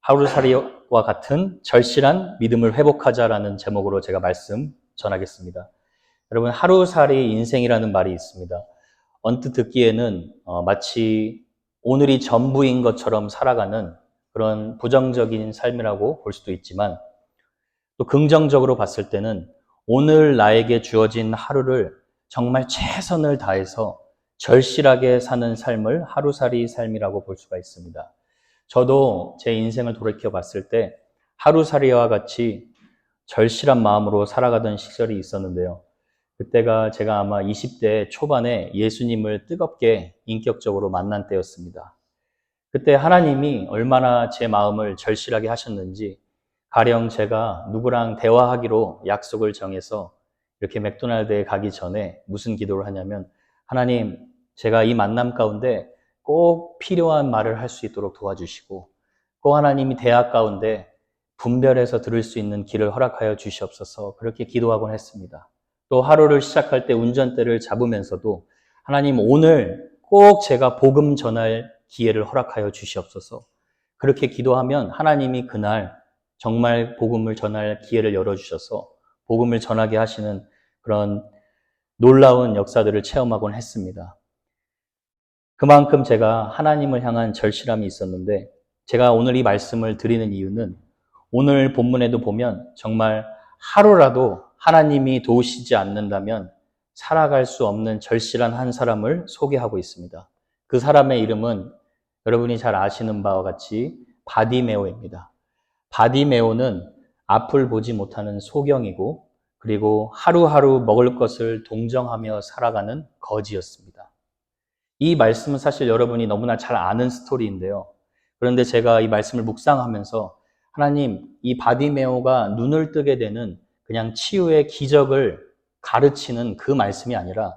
하루살이와 같은 절실한 믿음을 회복하자라는 제목으로 제가 말씀 전하겠습니다. 여러분, 하루살이 인생이라는 말이 있습니다. 언뜻 듣기에는 마치 오늘이 전부인 것처럼 살아가는 그런 부정적인 삶이라고 볼 수도 있지만, 또 긍정적으로 봤을 때는 오늘 나에게 주어진 하루를 정말 최선을 다해서 절실하게 사는 삶을 하루살이 삶이라고 볼 수가 있습니다. 저도 제 인생을 돌이켜 봤을 때 하루살이와 같이 절실한 마음으로 살아가던 시절이 있었는데요. 그때가 제가 아마 20대 초반에 예수님을 뜨겁게 인격적으로 만난 때였습니다. 그때 하나님이 얼마나 제 마음을 절실하게 하셨는지, 가령 제가 누구랑 대화하기로 약속을 정해서 이렇게 맥도날드에 가기 전에 무슨 기도를 하냐면, 하나님, 제가 이 만남 가운데 꼭 필요한 말을 할 수 있도록 도와주시고, 꼭 하나님이 대화 가운데 분별해서 들을 수 있는 길을 허락하여 주시옵소서, 그렇게 기도하곤 했습니다. 또 하루를 시작할 때 운전대를 잡으면서도 하나님, 오늘 꼭 제가 복음 전할 기회를 허락하여 주시옵소서, 그렇게 기도하면 하나님이 그날 정말 복음을 전할 기회를 열어주셔서 복음을 전하게 하시는 그런 놀라운 역사들을 체험하곤 했습니다. 그만큼 제가 하나님을 향한 절실함이 있었는데, 제가 오늘 이 말씀을 드리는 이유는 오늘 본문에도 보면 정말 하루라도 하나님이 도우시지 않는다면 살아갈 수 없는 절실한 한 사람을 소개하고 있습니다. 그 사람의 이름은 여러분이 잘 아시는 바와 같이 바디메오입니다. 바디메오는 앞을 보지 못하는 소경이고, 그리고 하루하루 먹을 것을 동정하며 살아가는 거지였습니다. 이 말씀은 사실 여러분이 너무나 잘 아는 스토리인데요. 그런데 제가 이 말씀을 묵상하면서 하나님, 이 바디메오가 눈을 뜨게 되는 그냥 치유의 기적을 가르치는 그 말씀이 아니라,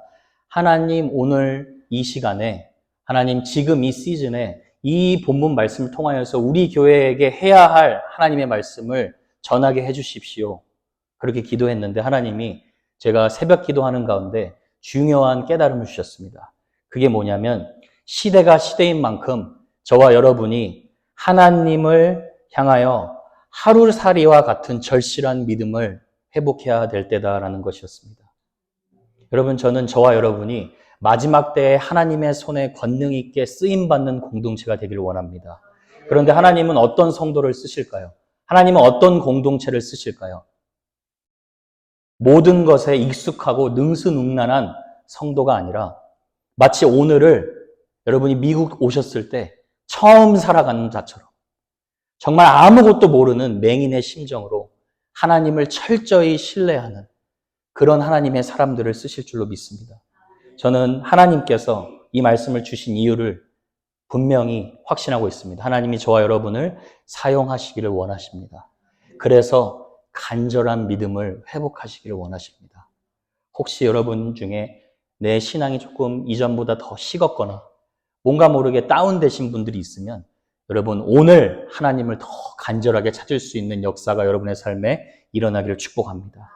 하나님 오늘 이 시간에, 하나님 지금 이 시즌에 이 본문 말씀을 통하여서 우리 교회에게 해야 할 하나님의 말씀을 전하게 해주십시오, 그렇게 기도했는데 하나님이 제가 새벽 기도하는 가운데 중요한 깨달음을 주셨습니다. 그게 뭐냐면, 시대가 시대인 만큼 저와 여러분이 하나님을 향하여 하루살이와 같은 절실한 믿음을 회복해야 될 때다라는 것이었습니다. 여러분, 저는 저와 여러분이 마지막 때에 하나님의 손에 권능 있게 쓰임받는 공동체가 되기를 원합니다. 그런데 하나님은 어떤 성도를 쓰실까요? 하나님은 어떤 공동체를 쓰실까요? 모든 것에 익숙하고 능수능란한 성도가 아니라 마치 오늘을 여러분이 미국 오셨을 때 처음 살아가는 자처럼 정말 아무것도 모르는 맹인의 심정으로 하나님을 철저히 신뢰하는 그런 하나님의 사람들을 쓰실 줄로 믿습니다. 저는 하나님께서 이 말씀을 주신 이유를 분명히 확신하고 있습니다. 하나님이 저와 여러분을 사용하시기를 원하십니다. 그래서 간절한 믿음을 회복하시기를 원하십니다. 혹시 여러분 중에 내 신앙이 조금 이전보다 더 식었거나 뭔가 모르게 다운되신 분들이 있으면, 여러분 오늘 하나님을 더 간절하게 찾을 수 있는 역사가 여러분의 삶에 일어나기를 축복합니다.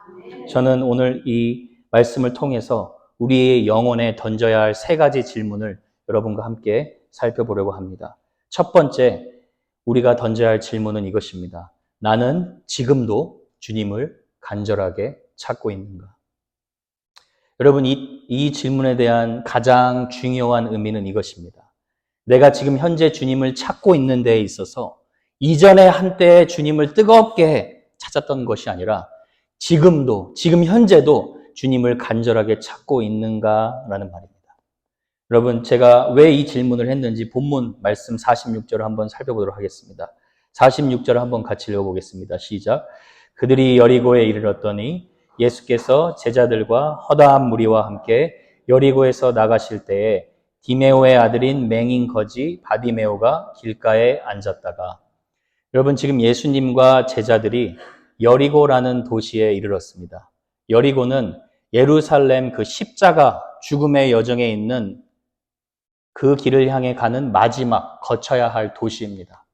저는 오늘 이 말씀을 통해서 우리의 영혼에 던져야 할 3가지 질문을 여러분과 함께 살펴보려고 합니다. 첫 번째, 우리가 던져야 할 질문은 이것입니다. 나는 지금도 주님을 간절하게 찾고 있는가? 여러분, 이 질문에 대한 가장 중요한 의미는 이것입니다. 내가 지금 현재 주님을 찾고 있는 데에 있어서 이전에 한때 주님을 뜨겁게 찾았던 것이 아니라 지금 현재도 주님을 간절하게 찾고 있는가라는 말입니다. 여러분, 제가 왜 이 질문을 했는지 본문 말씀 46절을 한번 살펴보도록 하겠습니다. 46절을 한번 같이 읽어보겠습니다. 시작. 그들이 여리고에 이르렀더니 예수께서 제자들과 허다한 무리와 함께 여리고에서 나가실 때에 디메오의 아들인 맹인 거지 바디메오가 길가에 앉았다가, 여러분 지금 예수님과 제자들이 여리고라는 도시에 이르렀습니다. 여리고는 예루살렘 그 십자가 죽음의 여정에 있는 그 길을 향해 가는 마지막 거쳐야 할 도시입니다.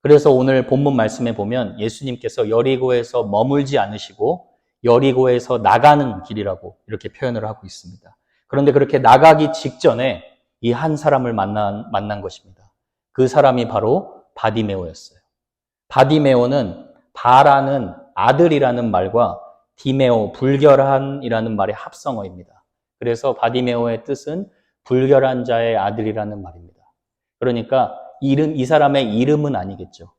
그래서 오늘 본문 말씀에 보면 예수님께서 여리고에서 머물지 않으시고 여리고에서 나가는 길이라고 이렇게 표현을 하고 있습니다. 그런데 그렇게 나가기 직전에 이 한 사람을 만난 것입니다. 그 사람이 바로 바디메오였어요. 바디메오는 바라는 아들이라는 말과 디메오, 불결한이라는 말의 합성어입니다. 그래서 바디메오의 뜻은 불결한 자의 아들이라는 말입니다. 그러니까 이 사람의 이름은 아니겠죠.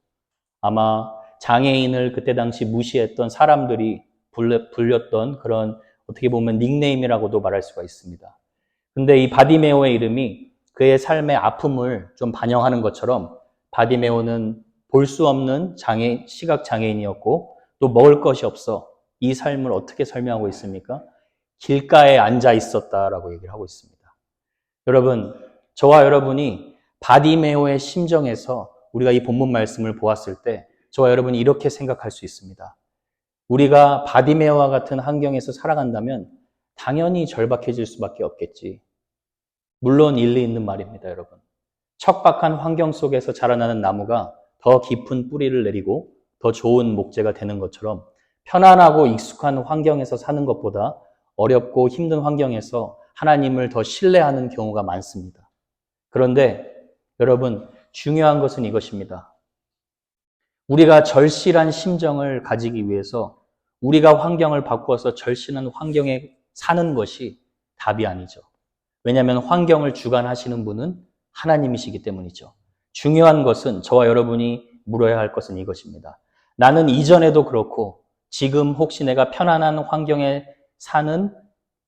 아마 장애인을 그때 당시 무시했던 사람들이 불렸던 그런 어떻게 보면 닉네임이라고도 말할 수가 있습니다. 근데 이 바디메오의 이름이 그의 삶의 아픔을 좀 반영하는 것처럼 바디메오는 볼 수 없는 시각장애인이었고 또 먹을 것이 없어 이 삶을 어떻게 설명하고 있습니까? 길가에 앉아 있었다라고 얘기를 하고 있습니다. 여러분, 저와 여러분이 바디메오의 심정에서 우리가 이 본문 말씀을 보았을 때 저와 여러분이 이렇게 생각할 수 있습니다. 우리가 바디메오와 같은 환경에서 살아간다면 당연히 절박해질 수밖에 없겠지. 물론 일리 있는 말입니다, 여러분. 척박한 환경 속에서 자라나는 나무가 더 깊은 뿌리를 내리고 더 좋은 목재가 되는 것처럼 편안하고 익숙한 환경에서 사는 것보다 어렵고 힘든 환경에서 하나님을 더 신뢰하는 경우가 많습니다. 그런데 여러분, 중요한 것은 이것입니다. 우리가 절실한 심정을 가지기 위해서 우리가 환경을 바꾸어서 절실한 환경에 사는 것이 답이 아니죠. 왜냐하면 환경을 주관하시는 분은 하나님이시기 때문이죠. 중요한 것은 저와 여러분이 물어야 할 것은 이것입니다. 나는 이전에도 그렇고 지금 혹시 내가 편안한 환경에 사는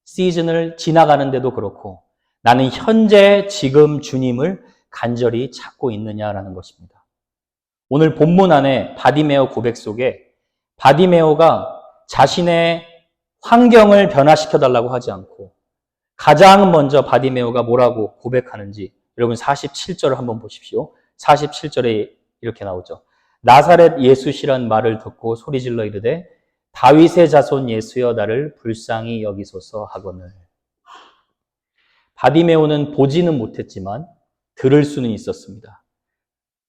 시즌을 지나가는데도 그렇고 나는 현재 지금 주님을 간절히 찾고 있느냐라는 것입니다. 오늘 본문 안에 바디메오 고백 속에 바디메오가 자신의 환경을 변화시켜달라고 하지 않고 가장 먼저 바디메오가 뭐라고 고백하는지 여러분 47절을 한번 보십시오. 47절에 이렇게 나오죠. 나사렛 예수시란 말을 듣고 소리질러 이르되 다윗의 자손 예수여 나를 불쌍히 여기소서 하거늘. 바디메오는 보지는 못했지만 들을 수는 있었습니다.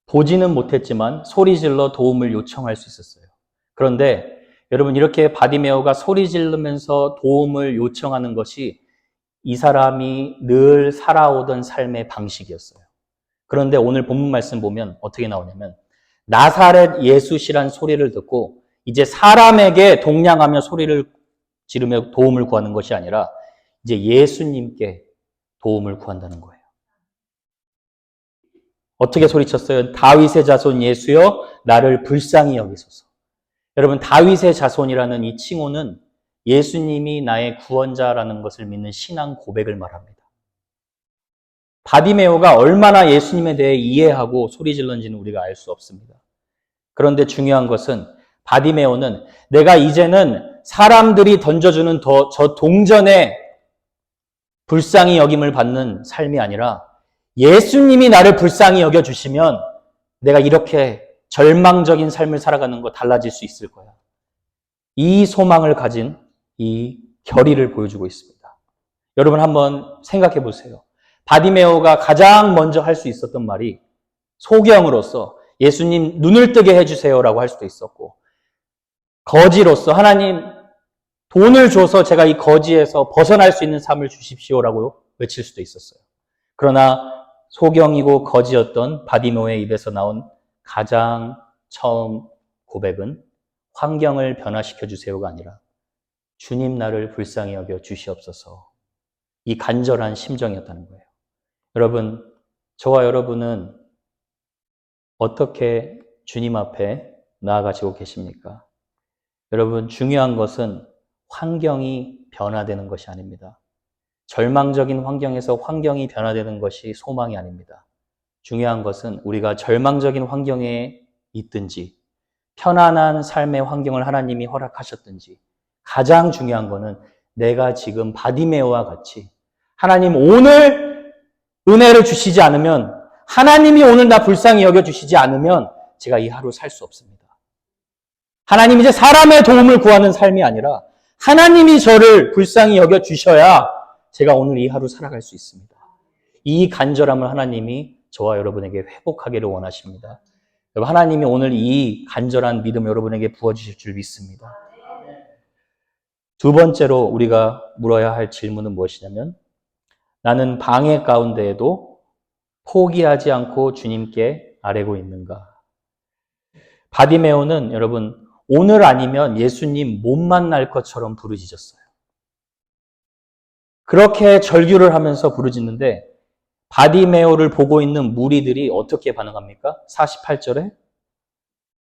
보지는 못했지만 소리질러 도움을 요청할 수 있었어요. 그런데 여러분 이렇게 바디메오가 소리지르면서 도움을 요청하는 것이 이 사람이 늘 살아오던 삶의 방식이었어요. 그런데 오늘 본문 말씀 보면 어떻게 나오냐면 나사렛 예수시란 소리를 듣고 이제 사람에게 동냥하며 소리를 지르며 도움을 구하는 것이 아니라 이제 예수님께 도움을 구한다는 거예요. 어떻게 소리쳤어요? 다윗의 자손 예수여 나를 불쌍히 여기소서. 여러분 다윗의 자손이라는 이 칭호는 예수님이 나의 구원자라는 것을 믿는 신앙 고백을 말합니다. 바디메오가 얼마나 예수님에 대해 이해하고 소리질렀는지는 우리가 알 수 없습니다. 그런데 중요한 것은 바디메오는 내가 이제는 사람들이 던져주는 저 동전에 불쌍히 여김을 받는 삶이 아니라 예수님이 나를 불쌍히 여겨주시면 내가 이렇게 절망적인 삶을 살아가는 거 달라질 수 있을 거야. 이 소망을 가진 이 결의를 보여주고 있습니다. 여러분 한번 생각해 보세요. 바디메오가 가장 먼저 할 수 있었던 말이 소경으로서 예수님 눈을 뜨게 해주세요라고 할 수도 있었고 거지로서 하나님 돈을 줘서 제가 이 거지에서 벗어날 수 있는 삶을 주십시오라고 외칠 수도 있었어요. 그러나 소경이고 거지였던 바디메오의 입에서 나온 가장 처음 고백은 환경을 변화시켜 주세요가 아니라 주님 나를 불쌍히 여겨 주시옵소서. 이 간절한 심정이었다는 거예요. 여러분, 저와 여러분은 어떻게 주님 앞에 나아가시고 계십니까? 여러분, 중요한 것은 환경이 변화되는 것이 아닙니다. 절망적인 환경에서 환경이 변화되는 것이 소망이 아닙니다. 중요한 것은 우리가 절망적인 환경에 있든지 편안한 삶의 환경을 하나님이 허락하셨든지 가장 중요한 것은 내가 지금 바디메오와 같이 하나님 오늘 은혜를 주시지 않으면 하나님이 오늘 나 불쌍히 여겨주시지 않으면 제가 이 하루 살 수 없습니다. 하나님 이제 사람의 도움을 구하는 삶이 아니라 하나님이 저를 불쌍히 여겨주셔야 제가 오늘 이 하루 살아갈 수 있습니다. 이 간절함을 하나님이 저와 여러분에게 회복하기를 원하십니다. 하나님이 오늘 이 간절한 믿음 여러분에게 부어주실 줄 믿습니다. 두 번째로 우리가 물어야 할 질문은 무엇이냐면 나는 방해 가운데에도 포기하지 않고 주님께 아뢰고 있는가? 바디메오는 여러분 오늘 아니면 예수님 못 만날 것처럼 부르짖었어요. 그렇게 절규를 하면서 부르짖는데 바디메오를 보고 있는 무리들이 어떻게 반응합니까? 48절에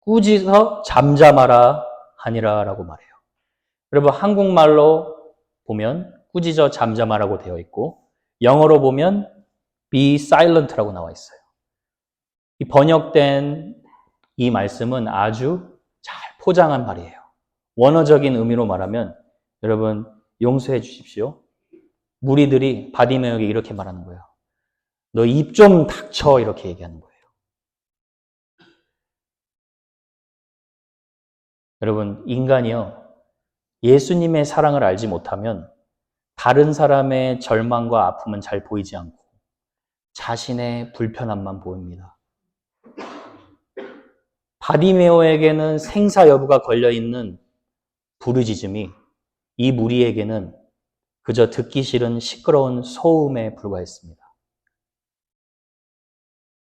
꾸짖어 잠잠하라 하니라라고 말해요. 여러분 한국말로 보면 꾸짖어 잠잠하라고 되어 있고 영어로 보면 be silent라고 나와 있어요. 이 번역된 이 말씀은 아주 잘 포장한 말이에요. 원어적인 의미로 말하면 여러분 용서해 주십시오. 무리들이 바디메오에게 이렇게 말하는 거예요. 너 입 좀 닥쳐 이렇게 얘기하는 거예요. 여러분 인간이요. 예수님의 사랑을 알지 못하면 다른 사람의 절망과 아픔은 잘 보이지 않고 자신의 불편함만 보입니다. 바디메오에게는 생사 여부가 걸려있는 부르짖음이 이 무리에게는 그저 듣기 싫은 시끄러운 소음에 불과했습니다.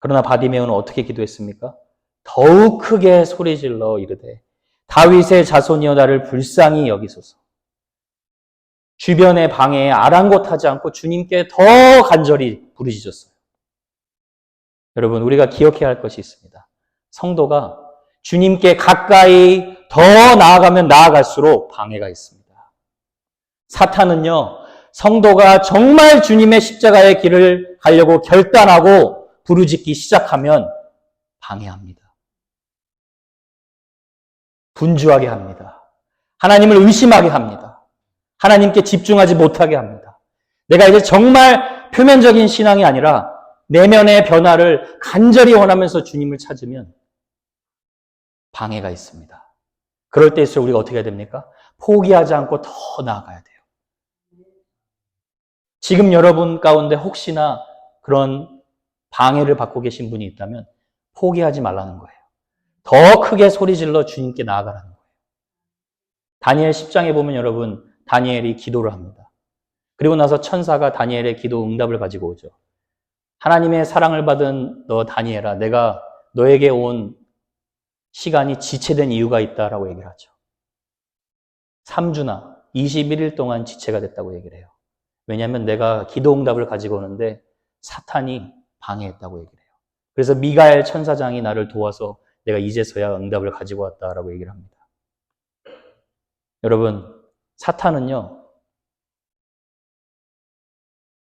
그러나 바디메오는 어떻게 기도했습니까? 더욱 크게 소리질러 이르되 다윗의 자손이여 나를 불쌍히 여기소서. 주변의 방해에 아랑곳하지 않고 주님께 더 간절히 부르짖었어요. 여러분 우리가 기억해야 할 것이 있습니다. 성도가 주님께 가까이 더 나아가면 나아갈수록 방해가 있습니다. 사탄은요, 성도가 정말 주님의 십자가의 길을 가려고 결단하고 부르짖기 시작하면 방해합니다. 분주하게 합니다. 하나님을 의심하게 합니다. 하나님께 집중하지 못하게 합니다. 내가 이제 정말 표면적인 신앙이 아니라 내면의 변화를 간절히 원하면서 주님을 찾으면 방해가 있습니다. 그럴 때일수록 우리가 어떻게 해야 됩니까? 포기하지 않고 더 나아가야 돼요. 지금 여러분 가운데 혹시나 그런 방해를 받고 계신 분이 있다면 포기하지 말라는 거예요. 더 크게 소리질러 주님께 나아가라는 거예요. 다니엘 10장에 보면 여러분 다니엘이 기도를 합니다. 그리고 나서 천사가 다니엘의 기도 응답을 가지고 오죠. 하나님의 사랑을 받은 너 다니엘아, 내가 너에게 온 시간이 지체된 이유가 있다라고 얘기를 하죠. 3주나 21일 동안 지체가 됐다고 얘기를 해요. 왜냐하면 내가 기도 응답을 가지고 오는데 사탄이 방해했다고 얘기를 해요. 그래서 미가엘 천사장이 나를 도와서 내가 이제서야 응답을 가지고 왔다라고 얘기를 합니다. 여러분, 사탄은요,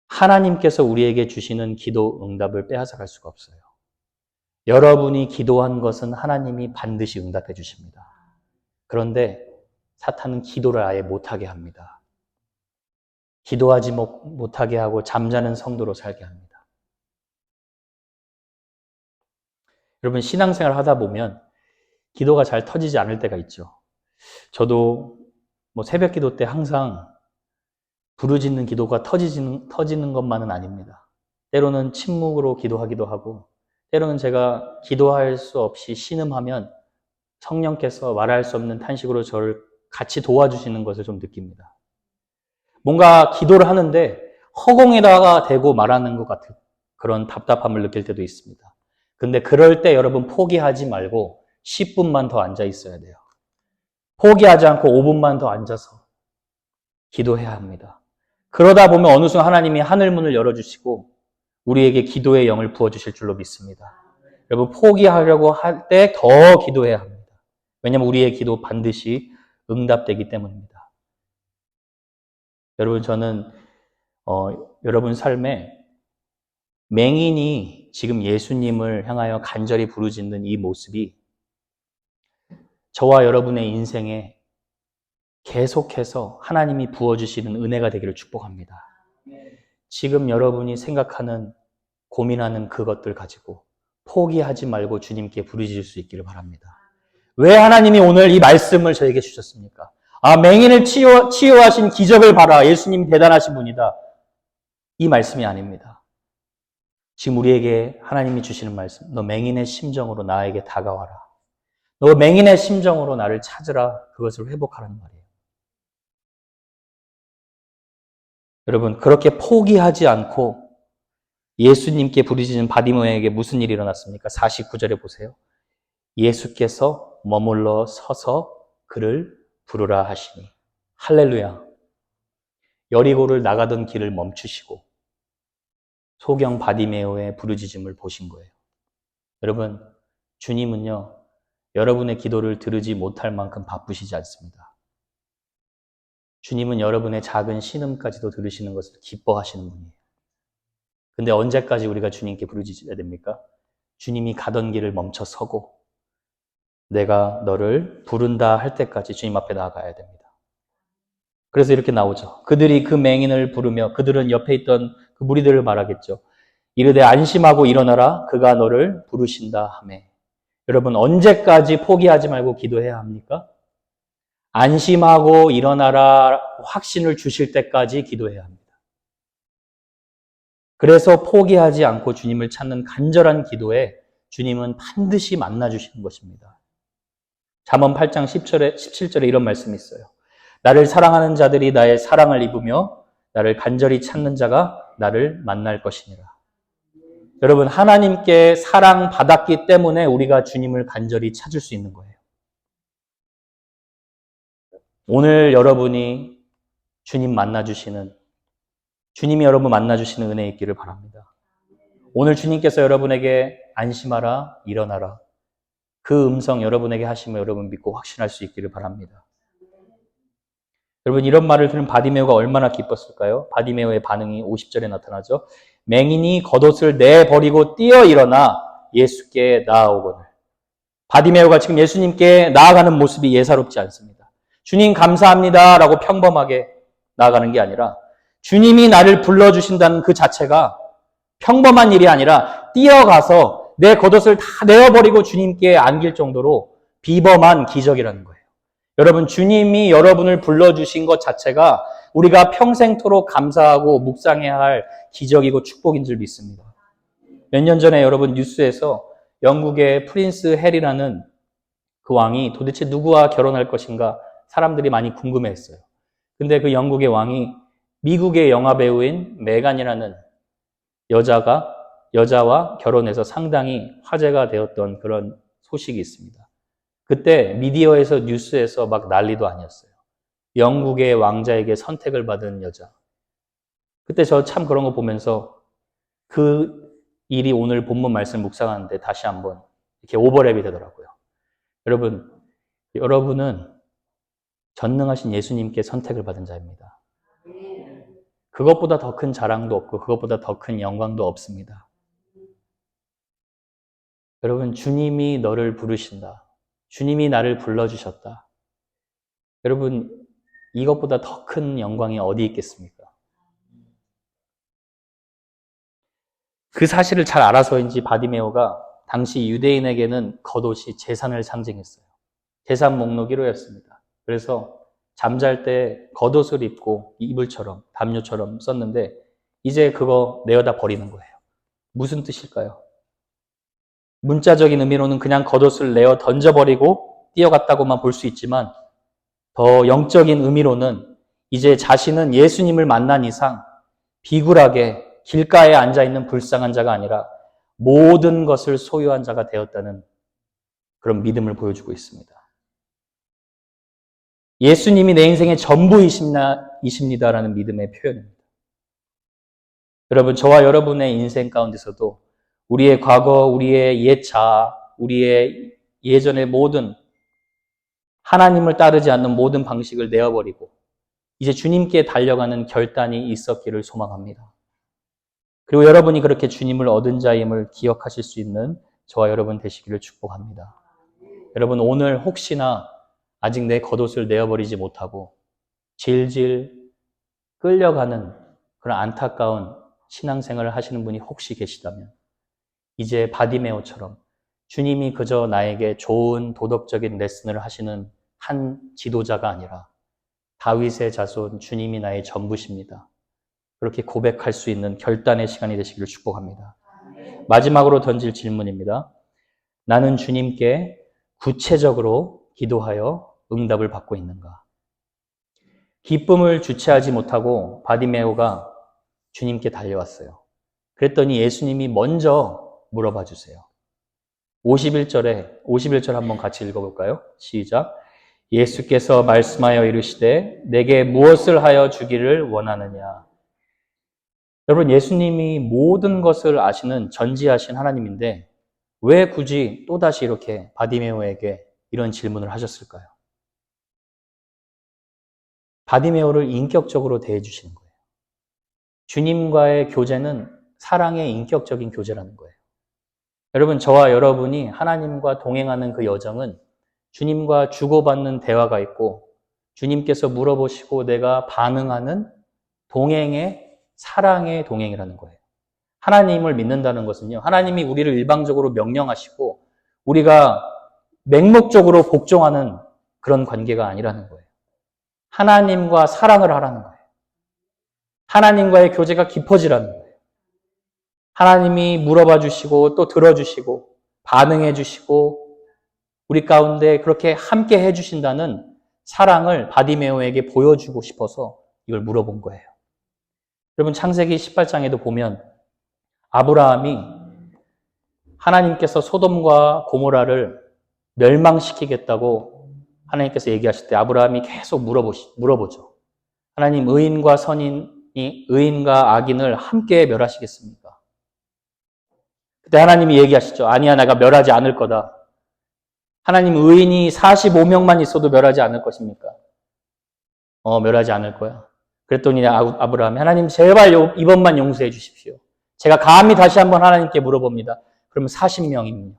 하나님께서 우리에게 주시는 기도 응답을 빼앗아갈 수가 없어요. 여러분이 기도한 것은 하나님이 반드시 응답해 주십니다. 그런데 사탄은 기도를 아예 못하게 합니다. 기도하지 못하게 하고 잠자는 성도로 살게 합니다. 여러분 신앙생활 하다 보면 기도가 잘 터지지 않을 때가 있죠. 저도 새벽 기도 때 항상 부르짖는 기도가 터지는 것만은 아닙니다. 때로는 침묵으로 기도하기도 하고 때로는 제가 기도할 수 없이 신음하면 성령께서 말할 수 없는 탄식으로 저를 같이 도와주시는 것을 좀 느낍니다. 뭔가 기도를 하는데 허공에다가 대고 말하는 것 같은 그런 답답함을 느낄 때도 있습니다. 근데 그럴 때 여러분 포기하지 말고 10분만 더 앉아 있어야 돼요. 포기하지 않고 5분만 더 앉아서 기도해야 합니다. 그러다 보면 어느 순간 하나님이 하늘문을 열어주시고 우리에게 기도의 영을 부어주실 줄로 믿습니다. 여러분 포기하려고 할 때 더 기도해야 합니다. 왜냐하면 우리의 기도 반드시 응답되기 때문입니다. 여러분 저는 여러분 삶에 맹인이 지금 예수님을 향하여 간절히 부르짖는 이 모습이 저와 여러분의 인생에 계속해서 하나님이 부어주시는 은혜가 되기를 축복합니다. 지금 여러분이 생각하는 고민하는 그것들 가지고 포기하지 말고 주님께 부르짖을 수 있기를 바랍니다. 왜 하나님이 오늘 이 말씀을 저에게 주셨습니까? 맹인을 치유하신 기적을 봐라. 예수님 대단하신 분이다. 이 말씀이 아닙니다. 지금 우리에게 하나님이 주시는 말씀, 너 맹인의 심정으로 나에게 다가와라. 너 맹인의 심정으로 나를 찾으라. 그것을 회복하라는 말이에요. 여러분 그렇게 포기하지 않고 예수님께 부르짖은 바디메오에게 무슨 일이 일어났습니까? 49절에 보세요. 예수께서 머물러 서서 그를 부르라 하시니. 할렐루야. 여리고를 나가던 길을 멈추시고 소경 바디메오의 부르짖음을 보신 거예요. 여러분, 주님은요, 여러분의 기도를 들으지 못할 만큼 바쁘시지 않습니다. 주님은 여러분의 작은 신음까지도 들으시는 것을 기뻐하시는 분이에요. 근데 언제까지 우리가 주님께 부르짖어야 됩니까? 주님이 가던 길을 멈춰 서고 내가 너를 부른다 할 때까지 주님 앞에 나아가야 됩니다. 그래서 이렇게 나오죠. 그들이 그 맹인을 부르며 그들은 옆에 있던 그 무리들을 말하겠죠. 이르되 안심하고 일어나라 그가 너를 부르신다 하매. 여러분, 언제까지 포기하지 말고 기도해야 합니까? 안심하고 일어나라 확신을 주실 때까지 기도해야 합니다. 그래서 포기하지 않고 주님을 찾는 간절한 기도에 주님은 반드시 만나주시는 것입니다. 잠언 8장 17절에 이런 말씀이 있어요. 나를 사랑하는 자들이 나의 사랑을 입으며 나를 간절히 찾는 자가 나를 만날 것이니라. 여러분, 하나님께 사랑받았기 때문에 우리가 주님을 간절히 찾을 수 있는 거예요. 오늘 여러분이 주님 만나주시는, 주님이 여러분 만나주시는 은혜 있기를 바랍니다. 오늘 주님께서 여러분에게 안심하라, 일어나라. 그 음성 여러분에게 하시면 여러분 믿고 확신할 수 있기를 바랍니다. 여러분, 이런 말을 들은 바디메오가 얼마나 기뻤을까요? 바디메오의 반응이 50절에 나타나죠. 맹인이 겉옷을 내버리고 뛰어 일어나 예수께 나아오거늘. 바디메오가 지금 예수님께 나아가는 모습이 예사롭지 않습니다. 주님 감사합니다 라고 평범하게 나아가는 게 아니라 주님이 나를 불러주신다는 그 자체가 평범한 일이 아니라 뛰어가서 내 겉옷을 다 내어버리고 주님께 안길 정도로 비범한 기적이라는 거예요. 여러분, 주님이 여러분을 불러주신 것 자체가 우리가 평생토록 감사하고 묵상해야 할 기적이고 축복인 줄 믿습니다. 몇 년 전에 여러분 뉴스에서 영국의 프린스 해리라는 그 왕이 도대체 누구와 결혼할 것인가 사람들이 많이 궁금해했어요. 근데 그 영국의 왕이 미국의 영화배우인 메간이라는 여자와 결혼해서 상당히 화제가 되었던 그런 소식이 있습니다. 그때 미디어에서 뉴스에서 막 난리도 아니었어요. 영국의 왕자에게 선택을 받은 여자. 그때 저 참 그런 거 보면서 그 일이 오늘 본문 말씀 묵상하는데 다시 한번 이렇게 오버랩이 되더라고요. 여러분은 전능하신 예수님께 선택을 받은 자입니다. 그것보다 더 큰 자랑도 없고 그것보다 더 큰 영광도 없습니다. 여러분, 주님이 너를 부르신다. 주님이 나를 불러주셨다. 여러분, 이것보다 더 큰 영광이 어디 있겠습니까? 그 사실을 잘 알아서인지 바디메오가 당시 유대인에게는 겉옷이 재산을 상징했어요. 재산 목록 1호였습니다. 그래서 잠잘 때 겉옷을 입고 이불처럼 담요처럼 썼는데 이제 그거 내어다 버리는 거예요. 무슨 뜻일까요? 문자적인 의미로는 그냥 겉옷을 내어 던져버리고 뛰어갔다고만 볼 수 있지만 더 영적인 의미로는 이제 자신은 예수님을 만난 이상 비굴하게 길가에 앉아있는 불쌍한 자가 아니라 모든 것을 소유한 자가 되었다는 그런 믿음을 보여주고 있습니다. 예수님이 내 인생의 전부이십니다라는 믿음의 표현입니다. 여러분, 저와 여러분의 인생 가운데서도 우리의 과거, 우리의 옛 자아, 우리의 예전의 모든 하나님을 따르지 않는 모든 방식을 내어버리고 이제 주님께 달려가는 결단이 있었기를 소망합니다. 그리고 여러분이 그렇게 주님을 얻은 자임을 기억하실 수 있는 저와 여러분 되시기를 축복합니다. 여러분, 오늘 혹시나 아직 내 겉옷을 내어버리지 못하고 질질 끌려가는 그런 안타까운 신앙생활을 하시는 분이 혹시 계시다면 이제 바디메오처럼 주님이 그저 나에게 좋은 도덕적인 레슨을 하시는 한 지도자가 아니라 다윗의 자손 주님이 나의 전부십니다. 그렇게 고백할 수 있는 결단의 시간이 되시기를 축복합니다. 마지막으로 던질 질문입니다. 나는 주님께 구체적으로 기도하여 응답을 받고 있는가? 기쁨을 주체하지 못하고 바디메오가 주님께 달려왔어요. 그랬더니 예수님이 먼저 물어봐 주세요. 51절 한번 같이 읽어볼까요? 시작. 예수께서 말씀하여 이르시되 내게 무엇을 하여 주기를 원하느냐. 여러분, 예수님이 모든 것을 아시는 전지하신 하나님인데 왜 굳이 또다시 이렇게 바디메오에게 이런 질문을 하셨을까요? 바디메오를 인격적으로 대해 주시는 거예요. 주님과의 교제는 사랑의 인격적인 교제라는 거예요. 여러분, 저와 여러분이 하나님과 동행하는 그 여정은 주님과 주고받는 대화가 있고 주님께서 물어보시고 내가 반응하는 동행의 사랑의 동행이라는 거예요. 하나님을 믿는다는 것은요, 하나님이 우리를 일방적으로 명령하시고 우리가 맹목적으로 복종하는 그런 관계가 아니라는 거예요. 하나님과 사랑을 하라는 거예요. 하나님과의 교제가 깊어지라는 거예요. 하나님이 물어봐 주시고 또 들어주시고 반응해 주시고 우리 가운데 그렇게 함께 해 주신다는 사랑을 바디메오에게 보여주고 싶어서 이걸 물어본 거예요. 여러분, 창세기 18장에도 보면 아브라함이 하나님께서 소돔과 고모라를 멸망시키겠다고 하나님께서 얘기하실 때 아브라함이 계속 물어보죠. 하나님, 의인과 악인을 함께 멸하시겠습니까? 그때 하나님이 얘기하시죠. 아니야, 내가 멸하지 않을 거다. 하나님, 의인이 45명만 있어도 멸하지 않을 것입니까? 멸하지 않을 거야. 그랬더니 아브라함이 하나님, 제발 이번만 용서해 주십시오. 제가 감히 다시 한번 하나님께 물어봅니다. 그러면 40명이면요.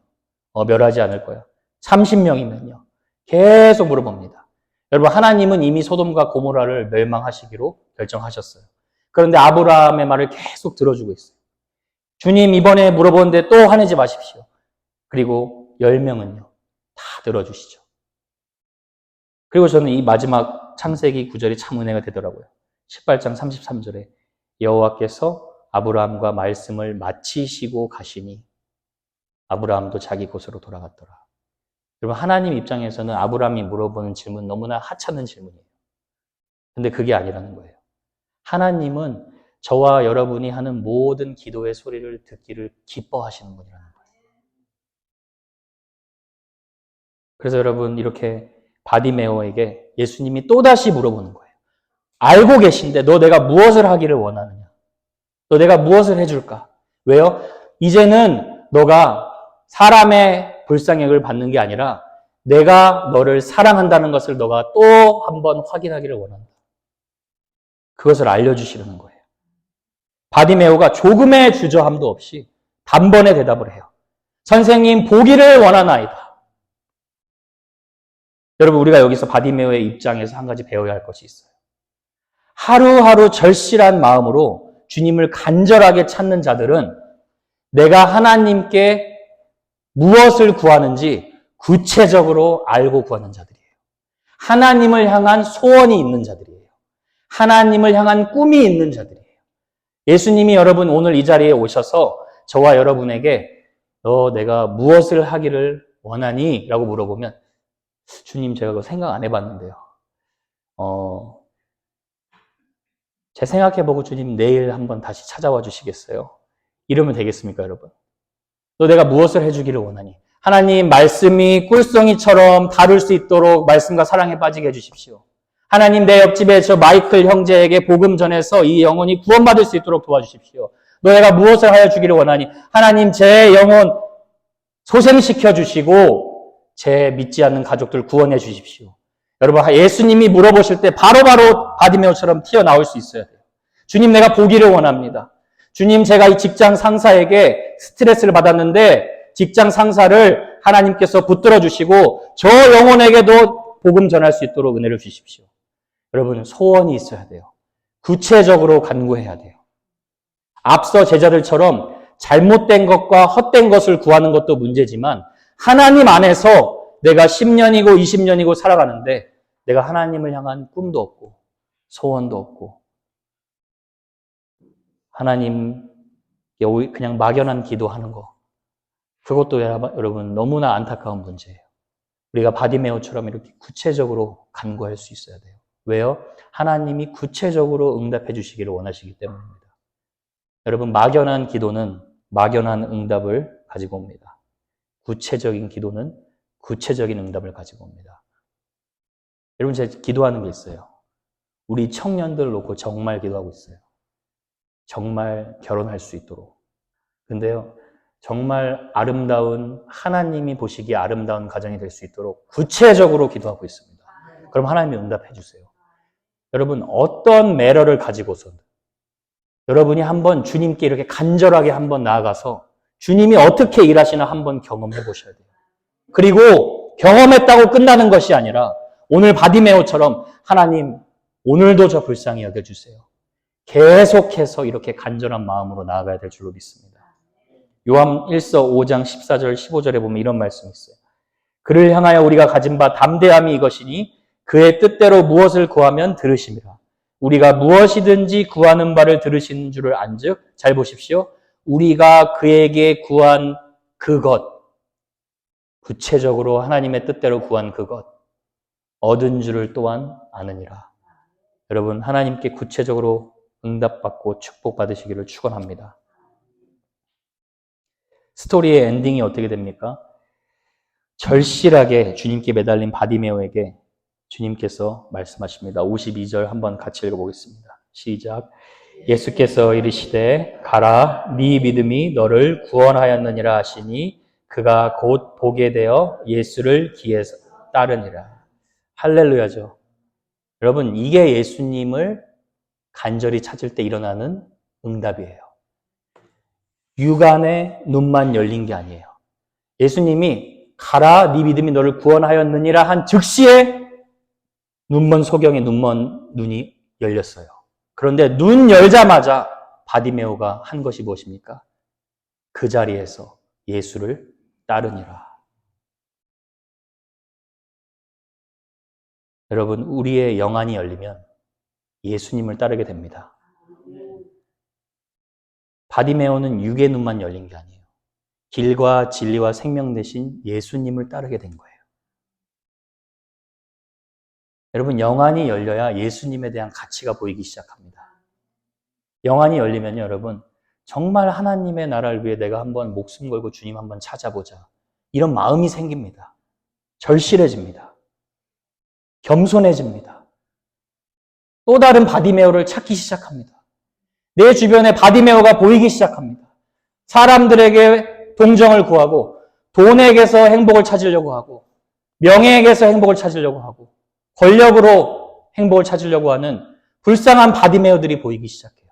멸하지 않을 거야. 30명이면요. 계속 물어봅니다. 여러분, 하나님은 이미 소돔과 고모라를 멸망하시기로 결정하셨어요. 그런데 아브라함의 말을 계속 들어주고 있어요. 주님, 이번에 물어보는데 또 화내지 마십시오. 그리고 10명은요. 다 들어주시죠. 그리고 저는 이 마지막 창세기 9절이 참 은혜가 되더라고요. 18장 33절에 여호와께서 아브라함과 말씀을 마치시고 가시니 아브라함도 자기 곳으로 돌아갔더라. 여러분, 하나님 입장에서는 아브라함이 물어보는 질문 너무나 하찮은 질문이에요. 근데 그게 아니라는 거예요. 하나님은 저와 여러분이 하는 모든 기도의 소리를 듣기를 기뻐하시는 분이라는 거예요. 그래서 여러분, 이렇게 바디메오에게 예수님이 또다시 물어보는 거예요. 알고 계신데 너 내가 무엇을 하기를 원하느냐? 너 내가 무엇을 해줄까? 왜요? 이제는 너가 사람의 불쌍욕을 받는 게 아니라 내가 너를 사랑한다는 것을 너가 또 한 번 확인하기를 원한다. 그것을 알려주시려는 거예요. 바디메오가 조금의 주저함도 없이 단번에 대답을 해요. 선생님, 보기를 원하나이다. 여러분, 우리가 여기서 바디메오의 입장에서 한 가지 배워야 할 것이 있어요. 하루하루 절실한 마음으로 주님을 간절하게 찾는 자들은 내가 하나님께 무엇을 구하는지 구체적으로 알고 구하는 자들이에요. 하나님을 향한 소원이 있는 자들이에요. 하나님을 향한 꿈이 있는 자들이에요. 예수님이 여러분 오늘 이 자리에 오셔서 저와 여러분에게 너 내가 무엇을 하기를 원하니? 라고 물어보면 주님, 제가 그거 생각 안 해봤는데요. 제 생각해보고 주님 내일 한번 다시 찾아와 주시겠어요? 이러면 되겠습니까, 여러분? 너 내가 무엇을 해주기를 원하니? 하나님, 말씀이 꿀송이처럼 다룰 수 있도록 말씀과 사랑에 빠지게 해주십시오. 하나님, 내 옆집에 저 마이클 형제에게 복음 전해서 이 영혼이 구원받을 수 있도록 도와주십시오. 너 내가 무엇을 하여 주기를 원하니? 하나님, 제 영혼 소생시켜 주시고 제 믿지 않는 가족들 구원해 주십시오. 여러분, 예수님이 물어보실 때 바로바로 바디메오처럼 튀어나올 수 있어야 돼요. 주님, 내가 보기를 원합니다. 주님, 제가 이 직장 상사에게 스트레스를 받았는데 직장 상사를 하나님께서 붙들어 주시고 저 영혼에게도 복음 전할 수 있도록 은혜를 주십시오. 여러분, 소원이 있어야 돼요. 구체적으로 간구해야 돼요. 앞서 제자들처럼 잘못된 것과 헛된 것을 구하는 것도 문제지만 하나님 안에서 내가 10년이고 20년이고 살아가는데 내가 하나님을 향한 꿈도 없고 소원도 없고 하나님 그냥 막연한 기도하는 거, 그것도 여러분 너무나 안타까운 문제예요. 우리가 바디메오처럼 이렇게 구체적으로 간구할 수 있어야 돼요. 왜요? 하나님이 구체적으로 응답해 주시기를 원하시기 때문입니다. 여러분, 막연한 기도는 막연한 응답을 가지고 옵니다. 구체적인 기도는 구체적인 응답을 가지고 옵니다. 여러분, 제가 기도하는 게 있어요. 우리 청년들 놓고 정말 기도하고 있어요. 정말 결혼할 수 있도록. 근데요, 정말 아름다운, 하나님이 보시기에 아름다운 가정이 될 수 있도록 구체적으로 기도하고 있습니다. 그럼 하나님이 응답해 주세요. 여러분, 어떤 매너를 가지고선 여러분이 한번 주님께 이렇게 간절하게 한번 나아가서 주님이 어떻게 일하시나 한번 경험해 보셔야 돼요. 그리고 경험했다고 끝나는 것이 아니라 오늘 바디메오처럼 하나님, 오늘도 저 불쌍히 여겨주세요. 계속해서 이렇게 간절한 마음으로 나아가야 될 줄로 믿습니다. 요한 1서 5장 14절 15절에 보면 이런 말씀이 있어요. 그를 향하여 우리가 가진 바 담대함이 이것이니 그의 뜻대로 무엇을 구하면 들으심이라. 우리가 무엇이든지 구하는 바를 들으시는 줄을 안즉, 잘 보십시오. 우리가 그에게 구한 그것, 구체적으로 하나님의 뜻대로 구한 그것, 얻은 줄을 또한 아느니라. 여러분, 하나님께 구체적으로 응답받고 축복받으시기를 축원합니다. 스토리의 엔딩이 어떻게 됩니까? 절실하게 주님께 매달린 바디메오에게 주님께서 말씀하십니다. 52절 한번 같이 읽어보겠습니다. 시작. 예수께서 이르시되 가라, 네 믿음이 너를 구원하였느니라 하시니 그가 곧 보게 되어 예수를 기에서 따르니라. 할렐루야죠. 여러분, 이게 예수님을 간절히 찾을 때 일어나는 응답이에요. 육안의 눈만 열린 게 아니에요. 예수님이 가라, 네 믿음이 너를 구원하였느니라 한 즉시에 눈먼 소경의 눈이 열렸어요. 그런데 눈 열자마자 바디메오가 한 것이 무엇입니까? 그 자리에서 예수를 따르니라. 여러분, 우리의 영안이 열리면 예수님을 따르게 됩니다. 바디메오는 육의 눈만 열린 게 아니에요. 길과 진리와 생명 되신 예수님을 따르게 된 거예요. 여러분, 영안이 열려야 예수님에 대한 가치가 보이기 시작합니다. 영안이 열리면 여러분, 정말 하나님의 나라를 위해 내가 한번 목숨 걸고 주님 한번 찾아보자. 이런 마음이 생깁니다. 절실해집니다. 겸손해집니다. 또 다른 바디메오를 찾기 시작합니다. 내 주변에 바디메오가 보이기 시작합니다. 사람들에게 동정을 구하고 돈에게서 행복을 찾으려고 하고 명예에게서 행복을 찾으려고 하고 권력으로 행복을 찾으려고 하는 불쌍한 바디메오들이 보이기 시작해요.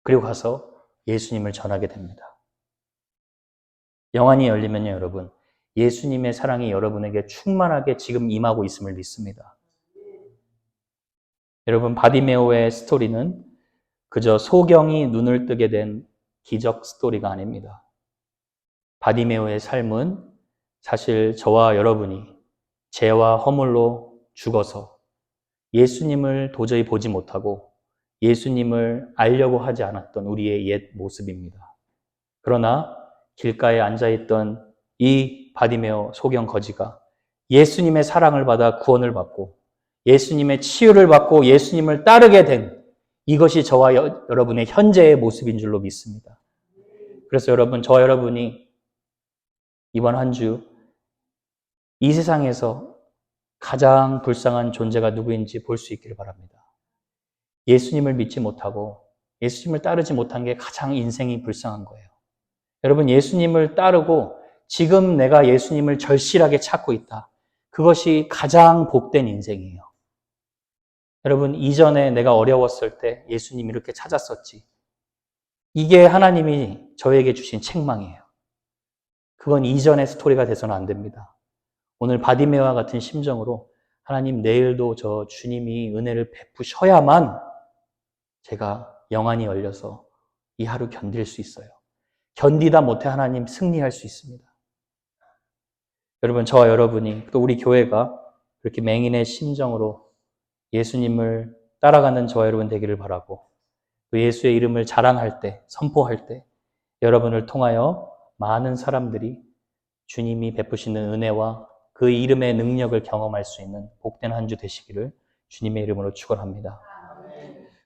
그리고 가서 예수님을 전하게 됩니다. 영안이 열리면요, 여러분, 예수님의 사랑이 여러분에게 충만하게 지금 임하고 있음을 믿습니다. 여러분, 바디메오의 스토리는 그저 소경이 눈을 뜨게 된 기적 스토리가 아닙니다. 바디메오의 삶은 사실 저와 여러분이 죄와 허물로 죽어서 예수님을 도저히 보지 못하고 예수님을 알려고 하지 않았던 우리의 옛 모습입니다. 그러나 길가에 앉아있던 이 바디메오 소경 거지가 예수님의 사랑을 받아 구원을 받고 예수님의 치유를 받고 예수님을 따르게 된 이것이 저와 여러분의 현재의 모습인 줄로 믿습니다. 그래서 여러분, 저와 여러분이 이번 한 주 이 세상에서 가장 불쌍한 존재가 누구인지 볼 수 있기를 바랍니다. 예수님을 믿지 못하고 예수님을 따르지 못한 게 가장 인생이 불쌍한 거예요. 여러분, 예수님을 따르고 지금 내가 예수님을 절실하게 찾고 있다. 그것이 가장 복된 인생이에요. 여러분, 이전에 내가 어려웠을 때 예수님 이렇게 찾았었지. 이게 하나님이 저에게 주신 책망이에요. 그건 이전의 스토리가 돼서는 안 됩니다. 오늘 바디메오와 같은 심정으로 하나님, 내일도 저 주님이 은혜를 베푸셔야만 제가 영안이 열려서 이 하루 견딜 수 있어요. 견디다 못해 하나님 승리할 수 있습니다. 여러분, 저와 여러분이 또 우리 교회가 그렇게 맹인의 심정으로 예수님을 따라가는 저와 여러분 되기를 바라고, 또 예수의 이름을 자랑할 때, 선포할 때 여러분을 통하여 많은 사람들이 주님이 베푸시는 은혜와 그 이름의 능력을 경험할 수 있는 복된 한 주 되시기를 주님의 이름으로 축원합니다.